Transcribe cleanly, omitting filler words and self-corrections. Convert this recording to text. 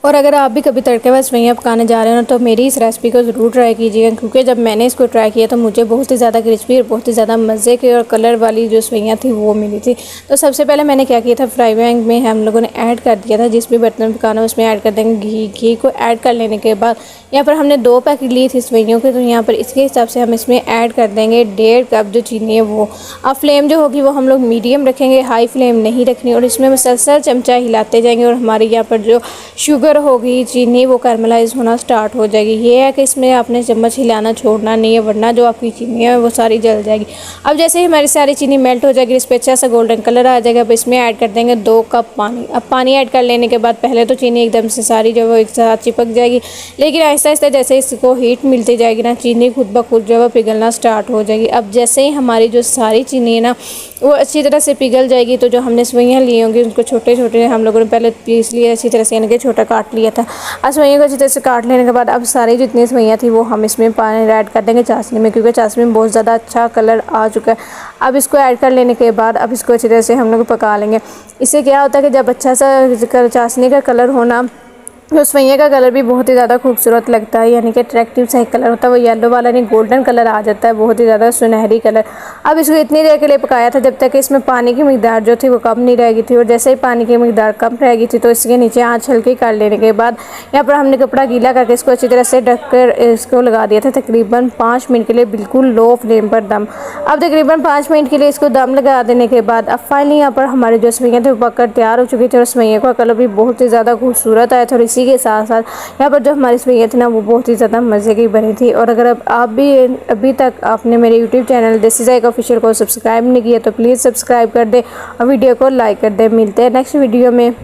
और अगर आप भी कभी तड़के वाली सेवइयाँ पकाने जा रहे हो ना तो मेरी इस रेसिपी को ज़रूर ट्राई कीजिएगा, क्योंकि जब मैंने इसको ट्राई किया तो मुझे बहुत ही ज़्यादा क्रिस्पी और बहुत ही ज़्यादा मज़े की और कलर वाली जो सेवइयाँ थी वो मिली थी। तो सबसे पहले मैंने क्या किया था, फ्राई पैन में हम लोगों ने ऐड कर दिया था, जिस भी बर्तन में पकाना उसमें ऐड कर देंगे घी। घी को ऐड कर लेने के बाद यहाँ पर हमने 2 पैकेट ली थी सेवइयों के, तो यहाँ पर इसके हिसाब से हम इसमें ऐड कर देंगे 1.5 कप जो चीनी है वो। अब फ्लेम जो होगी वो हम लोग मीडियम रखेंगे, हाई फ्लेम नहीं रखनी, और इसमें मुसलसल चमचा हिलाते जाएंगे और हमारे यहाँ पर जो शुगर होगी, चीनी, वो कैरमलाइज होना स्टार्ट हो जाएगी। ये है कि इसमें आपने चम्मच हिलाना छोड़ना नहीं है, वरना जो आपकी चीनी है वो सारी जल जाएगी। अब जैसे ही हमारी सारी चीनी मेल्ट हो जाएगी, इस पर अच्छा सा गोल्डन कलर आ जाएगा। अब इसमें ऐड कर देंगे 2 कप पानी। अब पानी ऐड कर लेने के बाद पहले तो चीनी एकदम से सारी जो वो एक साथ चिपक जाएगी, लेकिन आहिस्ता आहिस्ता जैसे इसको हीट मिलती जाएगी ना, चीनी खुद ब खुद जो है पिघलना स्टार्ट हो जाएगी। अब जैसे ही हमारी जो सारी चीनी है ना वो अच्छी तरह से पिघल जाएगी, तो जो हमने सेवइयाँ ली होंगी उनको छोटे छोटे हम लोगों ने पहले पीस लिए अच्छी तरह से, यानी कि छोटा काट लिया था। अब सेवइयों को अच्छी तरह से काट लेने के बाद अब सारी जितनी सेवइयाँ थी वो हम इसमें पानी ऐड कर देंगे चाशनी में, क्योंकि चाशनी में बहुत ज़्यादा अच्छा कलर आ चुका है। अब इसको ऐड कर लेने के बाद अब इसको अच्छी तरह से हम लोग पका लेंगे। इससे क्या होता है कि जब अच्छा सा चाशनी का कलर होना, तो सेवइयाँ का कलर भी बहुत ही ज़्यादा खूबसूरत लगता है, यानी कि अट्रैक्टिव सा कलर होता है, वो येलो वाला नहीं गोल्डन कलर आ जाता है, बहुत ही ज़्यादा सुनहरी कलर। अब इसको इतनी देर के लिए पकाया था जब तक कि इसमें पानी की मिकदार जो थी वो कम नहीं रहेगी थी, और जैसे ही पानी की मिकदार कम रहेगी थी तो इसके नीचे आँच हल्की कर लेने के बाद यहाँ पर हमने कपड़ा गीला करके इसको अच्छी तरह से ढककर इसको लगा दिया था तकरीबन 5 मिनट के लिए, बिल्कुल लो फ्लेम पर दम। अब तकरीबन 5 मिनट के लिए इसको दम लगा देने के बाद अब फाइनली यहाँ पर हमारी जो सेवइयाँ थी वो पककर तैयार हो चुकी थी, और सेवइयों का कलर भी बहुत ही ज़्यादा खूबसूरत आया था। और इसी के साथ साथ यहाँ पर जो हमारी सेवइयाँ थी ना वो बहुत ही ज़्यादा मज़े की बनी थी। और अगर आप भी अभी तक आपने मेरे यूट्यूब चैनल देसी जायका ऑफिशियल को सब्सक्राइब नहीं किया तो प्लीज़ सब्सक्राइब कर दें और वीडियो को लाइक कर दें। मिलते हैं नेक्स्ट वीडियो में।